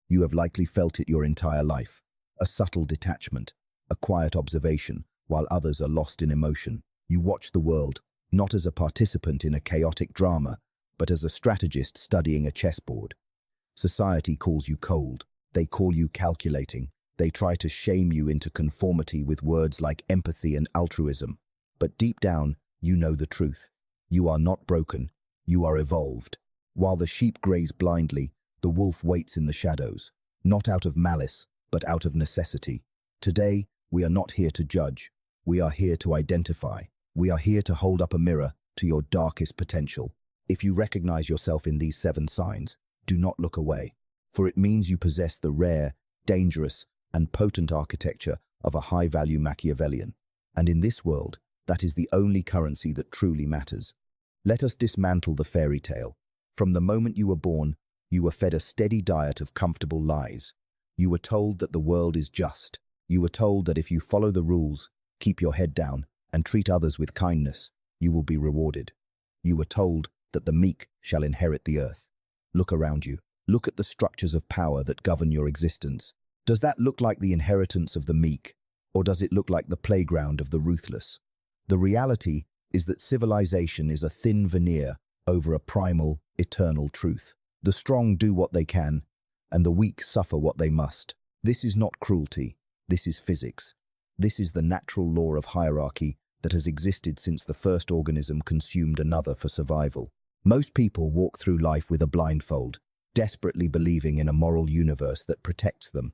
You have likely felt it your entire life. A subtle detachment, a quiet observation, while others are lost in emotion. You watch the world, not as a participant in a chaotic drama, but as a strategist studying a chessboard. Society calls you cold. They call you calculating. They try to shame you into conformity with words like empathy and altruism. But deep down, you know the truth. You are not broken. You are evolved. While the sheep graze blindly, the wolf waits in the shadows, not out of malice, but out of necessity. Today, we are not here to judge. We are here to identify. We are here to hold up a mirror to your darkest potential. If you recognize yourself in these 7 signs, do not look away, for it means you possess the rare, dangerous, and potent architecture of a high-value Machiavellian. And in this world, that is the only currency that truly matters. Let us dismantle the fairy tale. From the moment you were born, you were fed a steady diet of comfortable lies. You were told that the world is just. You were told that if you follow the rules, keep your head down, and treat others with kindness, you will be rewarded. You were told that the meek shall inherit the earth. Look around you. Look at the structures of power that govern your existence. Does that look like the inheritance of the meek, or does it look like the playground of the ruthless? The reality is that civilization is a thin veneer over a primal, eternal truth. The strong do what they can, and the weak suffer what they must. This is not cruelty. This is physics. This is the natural law of hierarchy that has existed since the first organism consumed another for survival. Most people walk through life with a blindfold, desperately believing in a moral universe that protects them.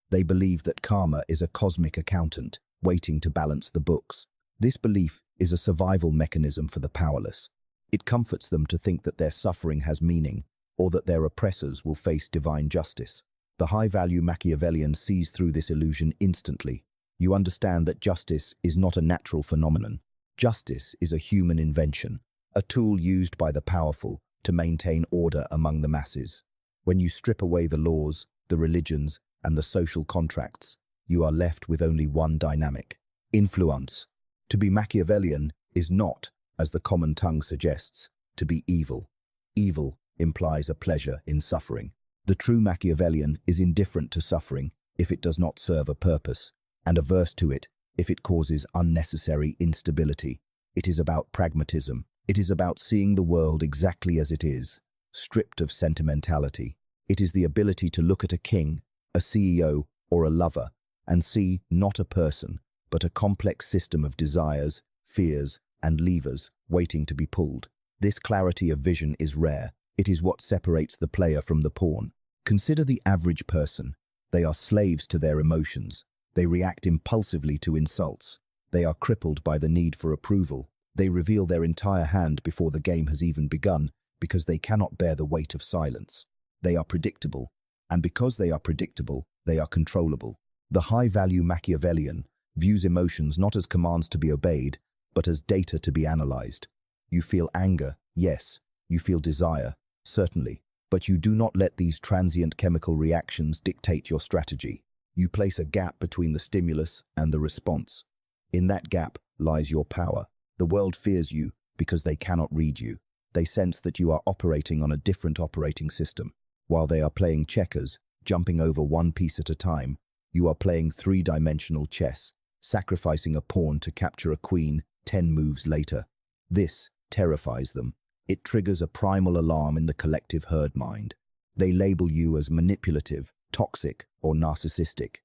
They believe that karma is a cosmic accountant, waiting to balance the books. This belief is a survival mechanism for the powerless. It comforts them to think that their suffering has meaning, or that their oppressors will face divine justice. The high-value Machiavellian sees through this illusion instantly. You understand that justice is not a natural phenomenon. Justice is a human invention, a tool used by the powerful to maintain order among the masses. When you strip away the laws, the religions, and the social contracts, you are left with only one dynamic: influence. To be Machiavellian is not, as the common tongue suggests, to be evil. Evil implies a pleasure in suffering. The true Machiavellian is indifferent to suffering if it does not serve a purpose, and averse to it if it causes unnecessary instability. It is about pragmatism. It is about seeing the world exactly as it is, stripped of sentimentality. It is the ability to look at a king, a CEO, or a lover, and see not a person, but a complex system of desires, fears, and levers waiting to be pulled. This clarity of vision is rare. It is what separates the player from the pawn. Consider the average person. They are slaves to their emotions. They react impulsively to insults. They are crippled by the need for approval. They reveal their entire hand before the game has even begun because they cannot bear the weight of silence. They are predictable, and because they are predictable, they are controllable. The high-value Machiavellian views emotions not as commands to be obeyed, but as data to be analyzed. You feel anger, yes. You feel desire, certainly. But you do not let these transient chemical reactions dictate your strategy. You place a gap between the stimulus and the response. In that gap lies your power. The world fears you because they cannot read you. They sense that you are operating on a different operating system. While they are playing checkers, jumping over one piece at a time, you are playing 3-dimensional chess, sacrificing a pawn to capture a queen 10 moves later. This terrifies them. It triggers a primal alarm in the collective herd mind. They label you as manipulative, toxic, or narcissistic.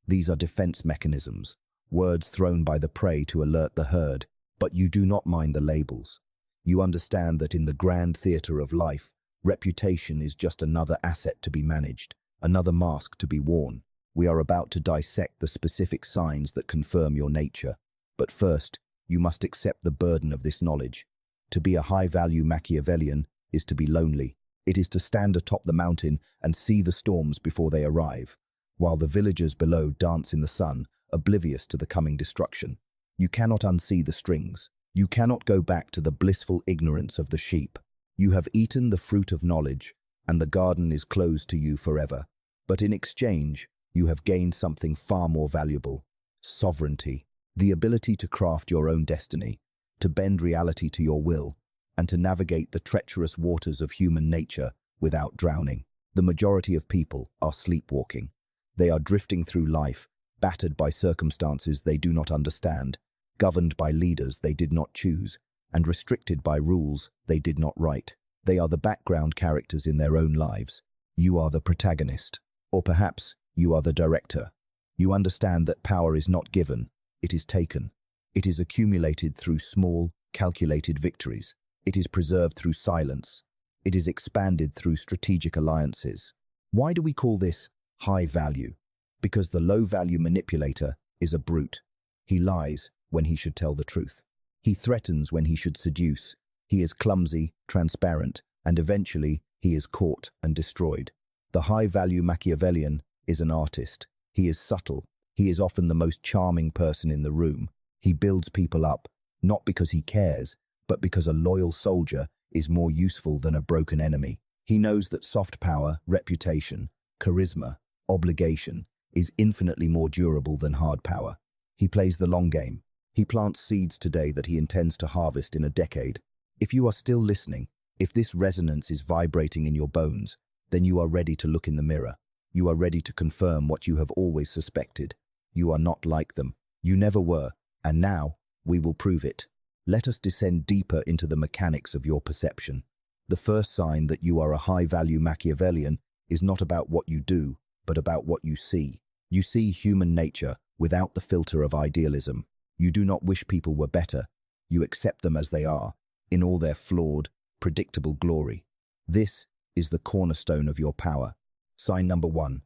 These are defense mechanisms, words thrown by the prey to alert the herd, but you do not mind the labels. You understand that in the grand theater of life, reputation is just another asset to be managed, another mask to be worn. We are about to dissect the specific signs that confirm your nature. But first, you must accept the burden of this knowledge. To be a high-value Machiavellian is to be lonely. It is to stand atop the mountain and see the storms before they arrive, while the villagers below dance in the sun, oblivious to the coming destruction. You cannot unsee the strings. You cannot go back to the blissful ignorance of the sheep. You have eaten the fruit of knowledge, and the garden is closed to you forever. But in exchange, you have gained something far more valuable: sovereignty, the ability to craft your own destiny, to bend reality to your will, and to navigate the treacherous waters of human nature without drowning. The majority of people are sleepwalking. They are drifting through life, battered by circumstances they do not understand, governed by leaders they did not choose, and restricted by rules they did not write. They are the background characters in their own lives. You are the protagonist. Or perhaps you are the director. You understand that power is not given, it is taken. It is accumulated through small, calculated victories. It is preserved through silence. It is expanded through strategic alliances. Why do we call this high value? Because the low-value manipulator is a brute. He lies when he should tell the truth. He threatens when he should seduce. He is clumsy, transparent, and eventually he is caught and destroyed. The high-value Machiavellian is an artist. He is subtle. He is often the most charming person in the room. He builds people up, not because he cares, but because a loyal soldier is more useful than a broken enemy. He knows that soft power, reputation, charisma, obligation is infinitely more durable than hard power. He plays the long game. He plants seeds today that he intends to harvest in a decade. If you are still listening, if this resonance is vibrating in your bones, then you are ready to look in the mirror. You are ready to confirm what you have always suspected. You are not like them. You never were, and now we will prove it. Let us descend deeper into the mechanics of your perception. The first sign that you are a high-value Machiavellian is not about what you do, but about what you see. You see human nature without the filter of idealism. You do not wish people were better. You accept them as they are, in all their flawed, predictable glory. This is the cornerstone of your power. Sign number 1.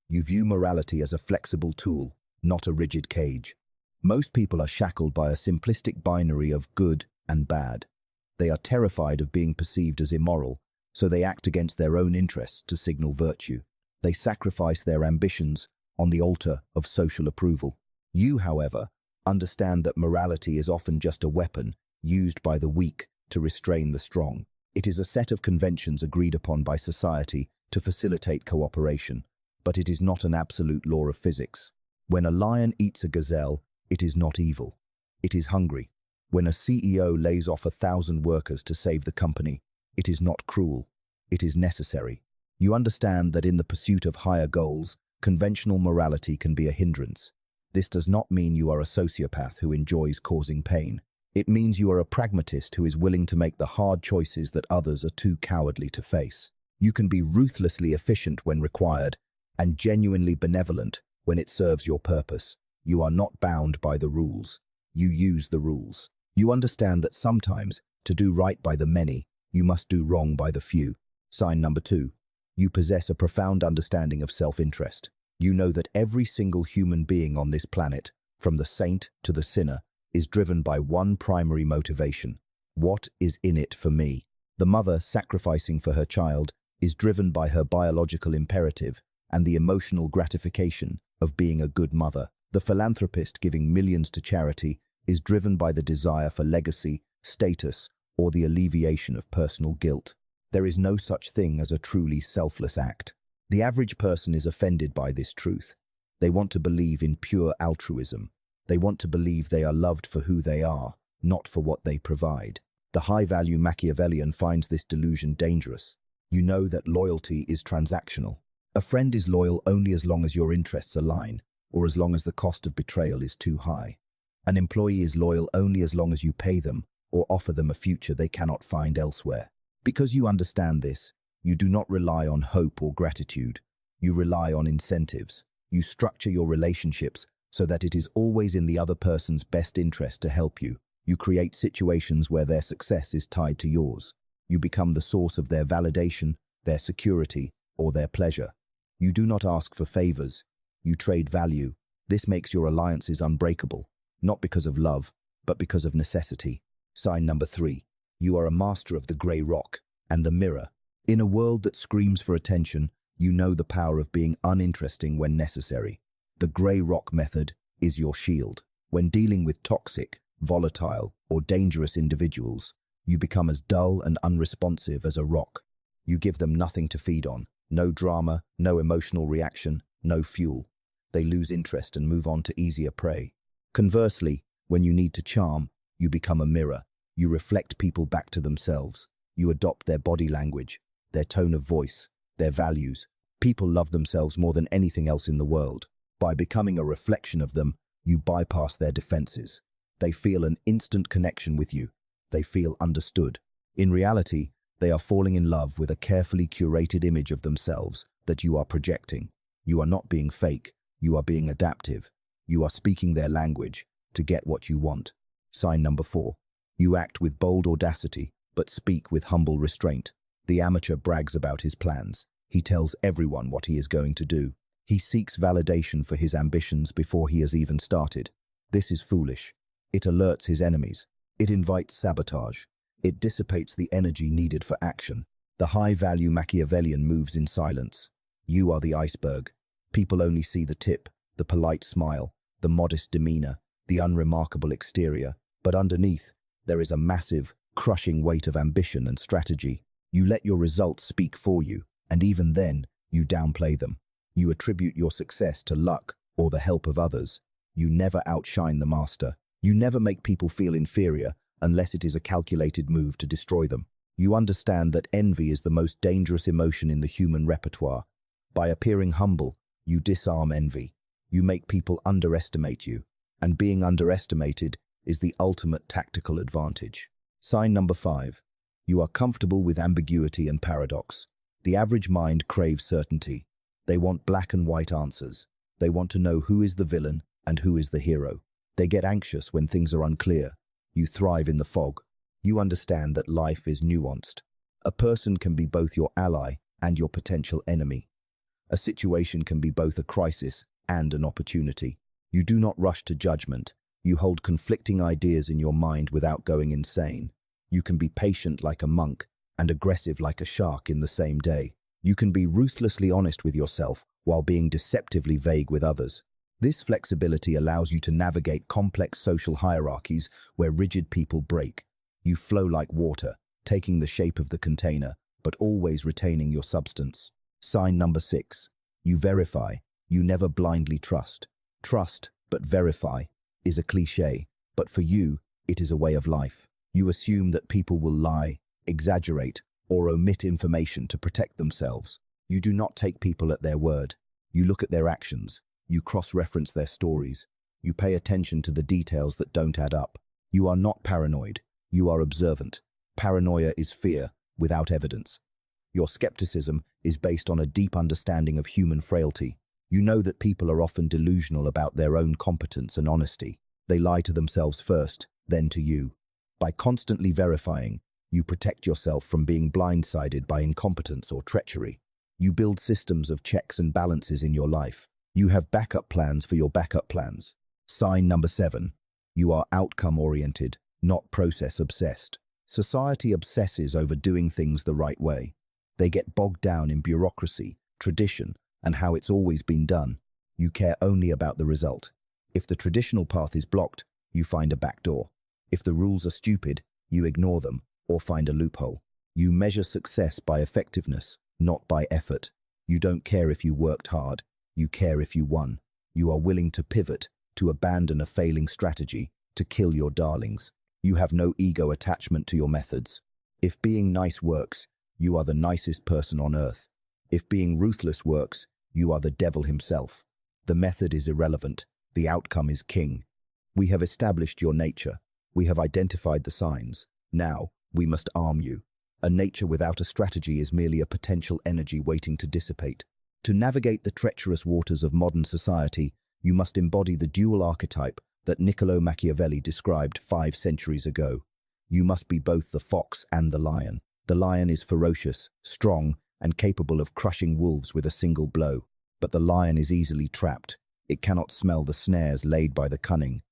You view morality as a flexible tool, not a rigid cage. Most people are shackled by a simplistic binary of good and bad. They are terrified of being perceived as immoral, so they act against their own interests to signal virtue. They sacrifice their ambitions on the altar of social approval. You, however, understand that morality is often just a weapon used by the weak to restrain the strong. It is a set of conventions agreed upon by society to facilitate cooperation, but it is not an absolute law of physics. When a lion eats a gazelle, it is not evil. It is hungry. When a CEO lays off 1,000 workers to save the company, it is not cruel. It is necessary. You understand that in the pursuit of higher goals, conventional morality can be a hindrance. This does not mean you are a sociopath who enjoys causing pain. It means you are a pragmatist who is willing to make the hard choices that others are too cowardly to face. You can be ruthlessly efficient when required and genuinely benevolent when it serves your purpose. You are not bound by the rules. You use the rules. You understand that sometimes, to do right by the many, you must do wrong by the few. Sign number 2. You possess a profound understanding of self-interest. You know that every single human being on this planet, from the saint to the sinner, is driven by one primary motivation. What is in it for me? The mother sacrificing for her child is driven by her biological imperative and the emotional gratification of being a good mother. The philanthropist giving millions to charity is driven by the desire for legacy, status, or the alleviation of personal guilt. There is no such thing as a truly selfless act. The average person is offended by this truth. They want to believe in pure altruism. They want to believe they are loved for who they are, not for what they provide. The high-value Machiavellian finds this delusion dangerous. You know that loyalty is transactional. A friend is loyal only as long as your interests align, or as long as the cost of betrayal is too high. An employee is loyal only as long as you pay them or offer them a future they cannot find elsewhere. Because you understand this, you do not rely on hope or gratitude. You rely on incentives. You structure your relationships so that it is always in the other person's best interest to help you. You create situations where their success is tied to yours. You become the source of their validation, their security, or their pleasure. You do not ask for favors. You trade value. This makes your alliances unbreakable, not because of love, but because of necessity. Sign number 3. You are a master of the grey rock and the mirror. In a world that screams for attention, you know the power of being uninteresting when necessary. The grey rock method is your shield. When dealing with toxic, volatile, or dangerous individuals, you become as dull and unresponsive as a rock. You give them nothing to feed on. No drama, no emotional reaction, no fuel. They lose interest and move on to easier prey. Conversely, when you need to charm, you become a mirror. You reflect people back to themselves. You adopt their body language, their tone of voice, their values. People love themselves more than anything else in the world. By becoming a reflection of them, you bypass their defenses. They feel an instant connection with you. They feel understood. In reality, they are falling in love with a carefully curated image of themselves that you are projecting. You are not being fake. You are being adaptive. You are speaking their language to get what you want. Sign number 4. You act with bold audacity, but speak with humble restraint. The amateur brags about his plans. He tells everyone what he is going to do. He seeks validation for his ambitions before he has even started. This is foolish. It alerts his enemies. It invites sabotage. It dissipates the energy needed for action. The high-value Machiavellian moves in silence. You are the iceberg. People only see the tip, the polite smile, the modest demeanor, the unremarkable exterior. But underneath, there is a massive, crushing weight of ambition and strategy. You let your results speak for you, and even then, you downplay them. You attribute your success to luck or the help of others. You never outshine the master. You never make people feel inferior unless it is a calculated move to destroy them. You understand that envy is the most dangerous emotion in the human repertoire. By appearing humble, you disarm envy. You make people underestimate you, and being underestimated is the ultimate tactical advantage. Sign number 5. You are comfortable with ambiguity and paradox. The average mind craves certainty. They want black and white answers. They want to know who is the villain and who is the hero. They get anxious when things are unclear. You thrive in the fog. You understand that life is nuanced. A person can be both your ally and your potential enemy. A situation can be both a crisis and an opportunity. You do not rush to judgment. You hold conflicting ideas in your mind without going insane. You can be patient like a monk and aggressive like a shark in the same day. You can be ruthlessly honest with yourself while being deceptively vague with others. This flexibility allows you to navigate complex social hierarchies where rigid people break. You flow like water, taking the shape of the container, but always retaining your substance. Sign number 6. You verify. You never blindly trust. Trust, but verify, is a cliché, but for you, it is a way of life. You assume that people will lie, exaggerate, or omit information to protect themselves. You do not take people at their word. You look at their actions. You cross-reference their stories. You pay attention to the details that don't add up. You are not paranoid. You are observant. Paranoia is fear without evidence. Your skepticism is based on a deep understanding of human frailty. You know that people are often delusional about their own competence and honesty. They lie to themselves first, then to you. By constantly verifying, you protect yourself from being blindsided by incompetence or treachery. You build systems of checks and balances in your life. You have backup plans for your backup plans. Sign number 7. You are outcome-oriented, not process-obsessed. Society obsesses over doing things the right way. They get bogged down in bureaucracy, tradition, and how it's always been done. You care only about the result. If the traditional path is blocked, you find a back door. If the rules are stupid, you ignore them or find a loophole. You measure success by effectiveness, not by effort. You don't care if you worked hard. You care if you won. You are willing to pivot, to abandon a failing strategy, to kill your darlings. You have no ego attachment to your methods. If being nice works, you are the nicest person on earth. If being ruthless works, you are the devil himself. The method is irrelevant. The outcome is king. We have established your nature. We have identified the signs. Now, we must arm you. A nature without a strategy is merely a potential energy waiting to dissipate. To navigate the treacherous waters of modern society, you must embody the dual archetype that Niccolo Machiavelli described 5 centuries ago. You must be both the fox and the lion. The lion is ferocious, strong, and capable of crushing wolves with a single blow. But the lion is easily trapped. It cannot smell the snares laid by the cunning.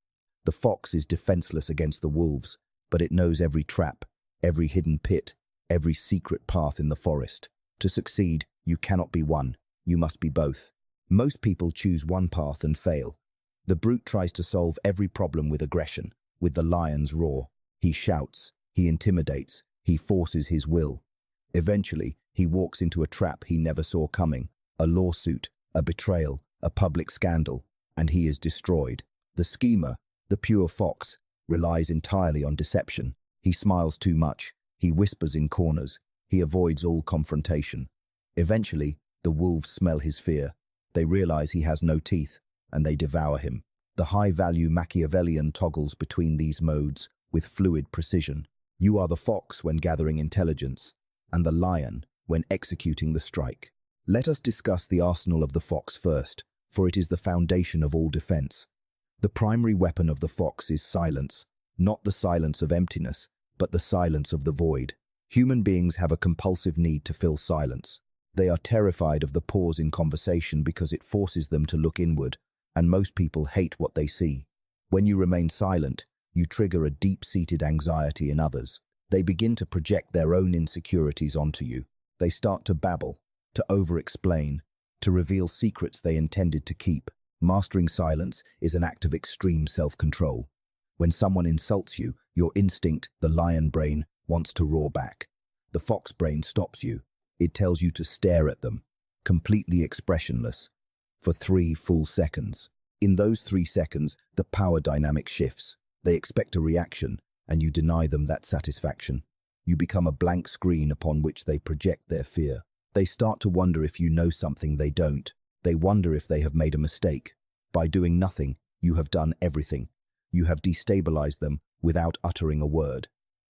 The fox is defenseless against the wolves, but it knows every trap, every hidden pit, every secret path in the forest. To succeed, you cannot be one. You must be both. Most people choose one path and fail. The brute tries to solve every problem with aggression, with the lion's roar. He shouts, he intimidates, he forces his will. Eventually, he walks into a trap he never saw coming, a lawsuit, a betrayal, a public scandal, and he is destroyed. The schemer, the pure fox, relies entirely on deception. He smiles too much, he whispers in corners, he avoids all confrontation. Eventually, the wolves smell his fear. They realize he has no teeth, and they devour him. The high-value Machiavellian toggles between these modes with fluid precision. You are the fox when gathering intelligence, and the lion when executing the strike. Let us discuss the arsenal of the fox first, for it is the foundation of all defense. The primary weapon of the fox is silence, not the silence of emptiness, but the silence of the void. Human beings have a compulsive need to fill silence. They are terrified of the pause in conversation because it forces them to look inward, and most people hate what they see. When you remain silent, you trigger a deep-seated anxiety in others. They begin to project their own insecurities onto you. They start to babble, to over-explain, to reveal secrets they intended to keep. Mastering silence is an act of extreme self-control. When someone insults you, your instinct, the lion brain, wants to roar back. The fox brain stops you. It tells you to stare at them, completely expressionless, for 3 full seconds. In those 3 seconds, the power dynamic shifts. They expect a reaction, and you deny them that satisfaction. You become a blank screen upon which they project their fear. They start to wonder if you know something they don't. They wonder if they have made a mistake. By doing nothing, you have done everything. You have destabilized them without uttering a word.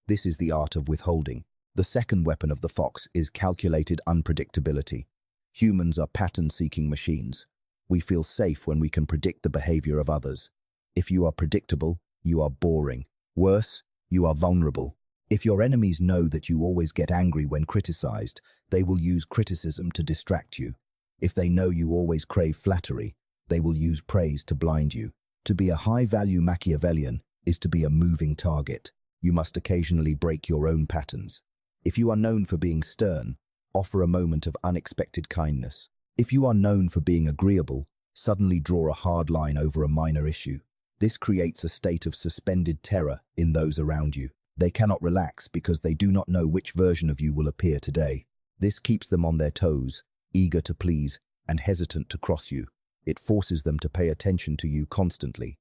This is the art of withholding. The second weapon of the fox is calculated unpredictability. Humans are pattern-seeking machines. We feel safe when we can predict the behavior of others. If you are predictable, you are boring. Worse, you are vulnerable. If your enemies know that you always get angry when criticized, they will use criticism to distract you. If they know you always crave flattery, they will use praise to blind you. To be a high-value Machiavellian is to be a moving target. You must occasionally break your own patterns. If you are known for being stern, offer a moment of unexpected kindness. If you are known for being agreeable, suddenly draw a hard line over a minor issue. This creates a state of suspended terror in those around you. They cannot relax because they do not know which version of you will appear today. This keeps them on their toes, eager to please and hesitant to cross you. It forces them to pay attention to you constantly.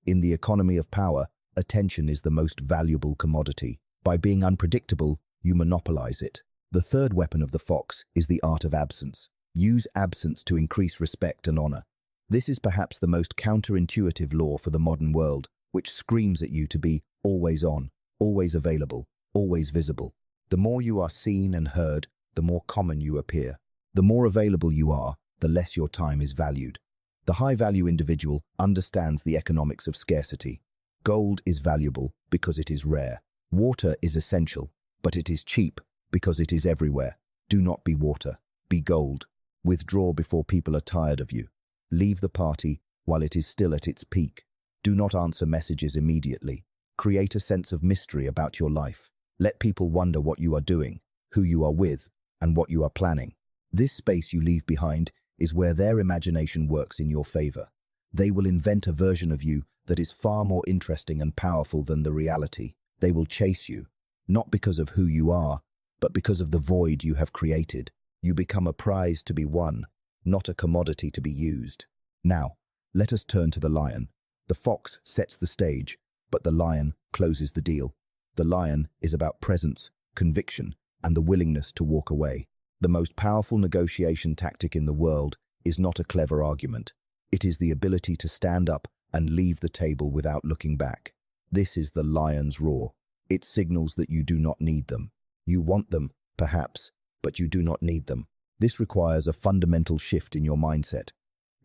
In the economy of power, attention is the most valuable commodity. By being unpredictable, you monopolize it. The third weapon of the fox is the art of absence. Use absence to increase respect and honor. This is perhaps the most counterintuitive law for the modern world, which screams at you to be always on, always available, always visible. The more you are seen and heard, the more common you appear. The more available you are, the less your time is valued. The high-value individual understands the economics of scarcity. Gold is valuable because it is rare. Water is essential, but it is cheap because it is everywhere. Do not be water, be gold. Withdraw before people are tired of you. Leave the party while it is still at its peak. Do not answer messages immediately. Create a sense of mystery about your life. Let people wonder what you are doing, who you are with, and what you are planning. This space you leave behind is where their imagination works in your favor. They will invent a version of you that is far more interesting and powerful than the reality. They will chase you, not because of who you are, but because of the void you have created. You become a prize to be won, not a commodity to be used. Now, let us turn to the lion. The fox sets the stage, but the lion closes the deal. The lion is about presence, conviction, and the willingness to walk away. The most powerful negotiation tactic in the world is not a clever argument. It is the ability to stand up and leave the table without looking back. This is the lion's roar. It signals that you do not need them. You want them, perhaps, but you do not need them. This requires a fundamental shift in your mindset.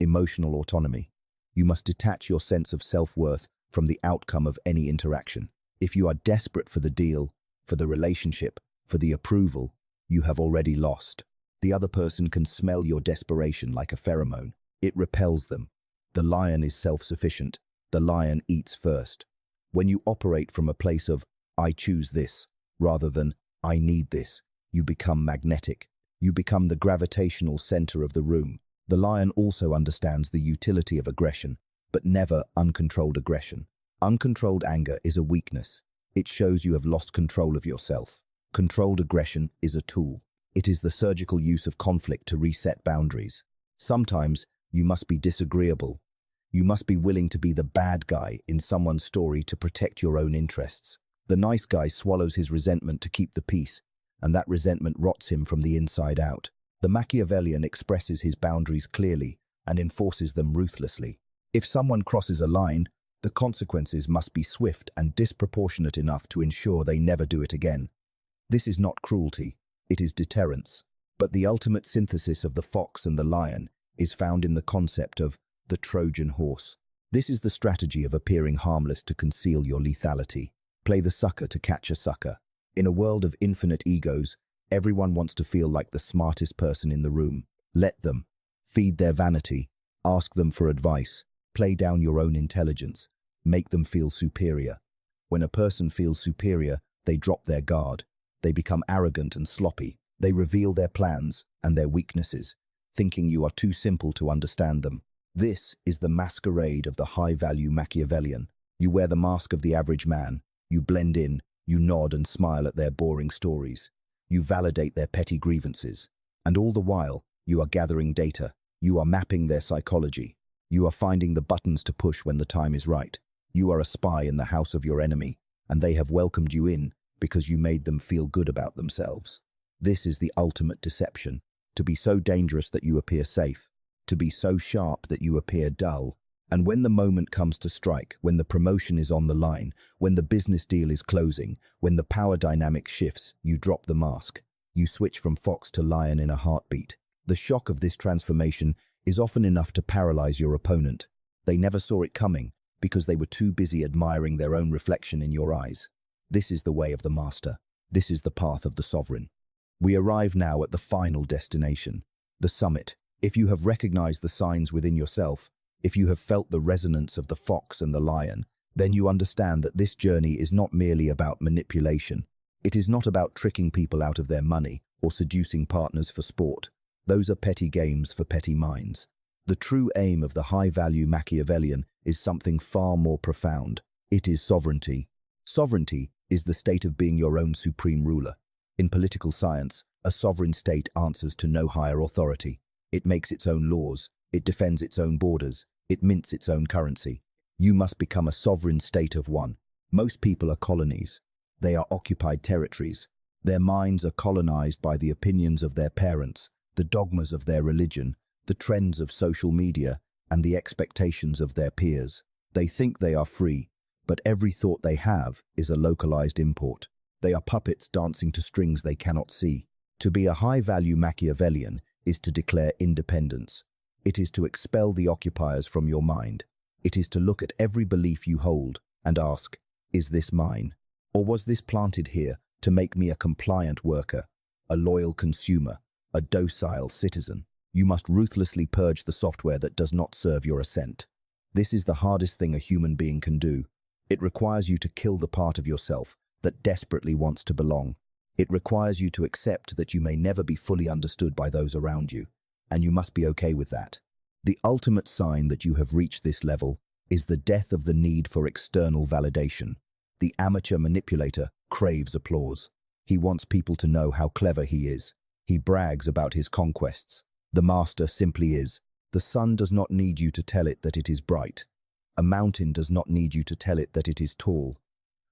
Emotional autonomy. You must detach your sense of self-worth from the outcome of any interaction. If you are desperate for the deal, for the relationship, for the approval, you have already lost. The other person can smell your desperation like a pheromone. It repels them. The lion is self-sufficient. The lion eats first. When you operate from a place of, I choose this, rather than, I need this, you become magnetic. You become the gravitational center of the room. The lion also understands the utility of aggression, but never uncontrolled aggression. Uncontrolled anger is a weakness. It shows you have lost control of yourself. Controlled aggression is a tool. It is the surgical use of conflict to reset boundaries. Sometimes you must be disagreeable. You must be willing to be the bad guy in someone's story to protect your own interests. The nice guy swallows his resentment to keep the peace, and that resentment rots him from the inside out. The Machiavellian expresses his boundaries clearly and enforces them ruthlessly. If someone crosses a line, the consequences must be swift and disproportionate enough to ensure they never do it again. This is not cruelty, it is deterrence. But the ultimate synthesis of the fox and the lion is found in the concept of the Trojan horse. This is the strategy of appearing harmless to conceal your lethality. Play the sucker to catch a sucker. In a world of infinite egos, everyone wants to feel like the smartest person in the room. Let them. Feed their vanity. Ask them for advice. Play down your own intelligence. Make them feel superior. When a person feels superior, they drop their guard. They become arrogant and sloppy. They reveal their plans and their weaknesses, thinking you are too simple to understand them. This is the masquerade of the high-value Machiavellian. You wear the mask of the average man. You blend in, you nod and smile at their boring stories. You validate their petty grievances. And all the while, you are gathering data. You are mapping their psychology. You are finding the buttons to push when the time is right. You are a spy in the house of your enemy, and they have welcomed you in because you made them feel good about themselves. This is the ultimate deception. To be so dangerous that you appear safe. To be so sharp that you appear dull. And when the moment comes to strike, when the promotion is on the line, when the business deal is closing, when the power dynamic shifts, you drop the mask. You switch from fox to lion in a heartbeat. The shock of this transformation is often enough to paralyze your opponent. They never saw it coming because they were too busy admiring their own reflection in your eyes. This is the way of the master. This is the path of the sovereign. We arrive now at the final destination, the summit. If you have recognized the signs within yourself, if you have felt the resonance of the fox and the lion, then you understand that this journey is not merely about manipulation. It is not about tricking people out of their money or seducing partners for sport. Those are petty games for petty minds. The true aim of the high-value Machiavellian is something far more profound. It is sovereignty. Sovereignty is the state of being your own supreme ruler. In political science, a sovereign state answers to no higher authority. It makes its own laws. It defends its own borders. It mints its own currency. You must become a sovereign state of one. Most people are colonies. They are occupied territories. Their minds are colonized by the opinions of their parents, the dogmas of their religion, the trends of social media, and the expectations of their peers. They think they are free, but every thought they have is a localized import. They are puppets dancing to strings they cannot see. To be a high-value Machiavellian is to declare independence. It is to expel the occupiers from your mind. It is to look at every belief you hold and ask, is this mine? Or was this planted here to make me a compliant worker, a loyal consumer, a docile citizen? You must ruthlessly purge the software that does not serve your assent. This is the hardest thing a human being can do. It requires you to kill the part of yourself that desperately wants to belong. It requires you to accept that you may never be fully understood by those around you, and you must be okay with that. The ultimate sign that you have reached this level is the death of the need for external validation. The amateur manipulator craves applause. He wants people to know how clever he is. He brags about his conquests. The master simply is. The sun does not need you to tell it that it is bright. A mountain does not need you to tell it that it is tall.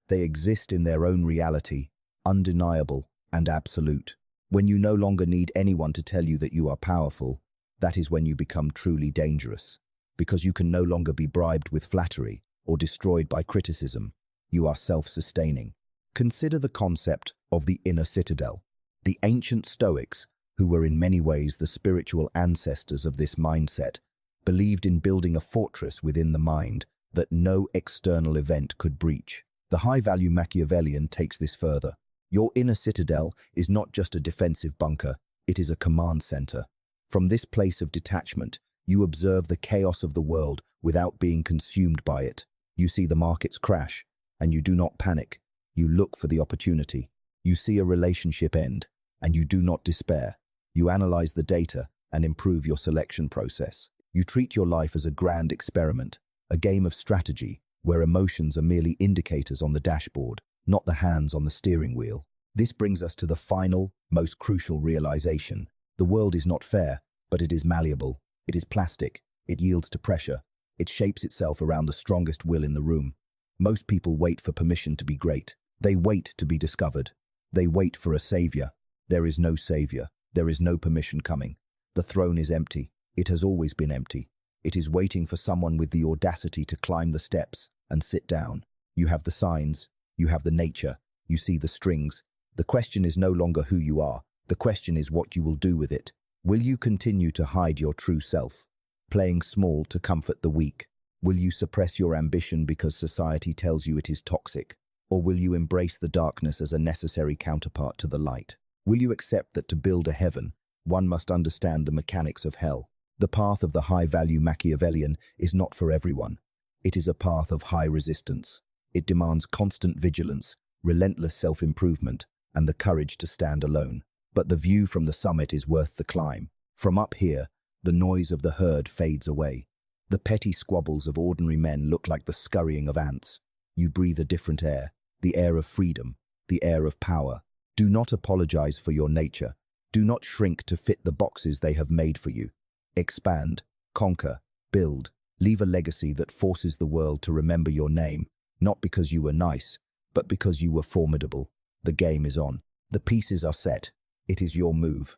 They exist in their own reality, undeniable and absolute. When you no longer need anyone to tell you that you are powerful, that is when you become truly dangerous. Because you can no longer be bribed with flattery or destroyed by criticism. You are self-sustaining. Consider the concept of the inner citadel. The ancient Stoics, who were in many ways the spiritual ancestors of this mindset, believed in building a fortress within the mind that no external event could breach. The high-value Machiavellian takes this further. Your inner citadel is not just a defensive bunker, it is a command center. From this place of detachment, you observe the chaos of the world without being consumed by it. You see the markets crash, and you do not panic. You look for the opportunity. You see a relationship end, and you do not despair. You analyze the data and improve your selection process. You treat your life as a grand experiment, a game of strategy, where emotions are merely indicators on the dashboard, not the hands on the steering wheel. This brings us to the final, most crucial realization. The world is not fair, but it is malleable. It is plastic. It yields to pressure. It shapes itself around the strongest will in the room. Most people wait for permission to be great. They wait to be discovered. They wait for a savior. There is no savior. There is no permission coming. The throne is empty. It has always been empty. It is waiting for someone with the audacity to climb the steps and sit down. You have the signs. You have the nature. You see the strings. The question is no longer who you are. The question is what you will do with it. Will you continue to hide your true self, playing small to comfort the weak? Will you suppress your ambition because society tells you it is toxic? Or will you embrace the darkness as a necessary counterpart to the light? Will you accept that to build a heaven, one must understand the mechanics of hell? The path of the high-value Machiavellian is not for everyone. It is a path of high resistance. It demands constant vigilance, relentless self-improvement, and the courage to stand alone. But the view from the summit is worth the climb. From up here, the noise of the herd fades away. The petty squabbles of ordinary men look like the scurrying of ants. You breathe a different air, the air of freedom, the air of power. Do not apologize for your nature. Do not shrink to fit the boxes they have made for you. Expand, conquer, build. Leave a legacy that forces the world to remember your name, not because you were nice, but because you were formidable. The game is on. The pieces are set. It is your move.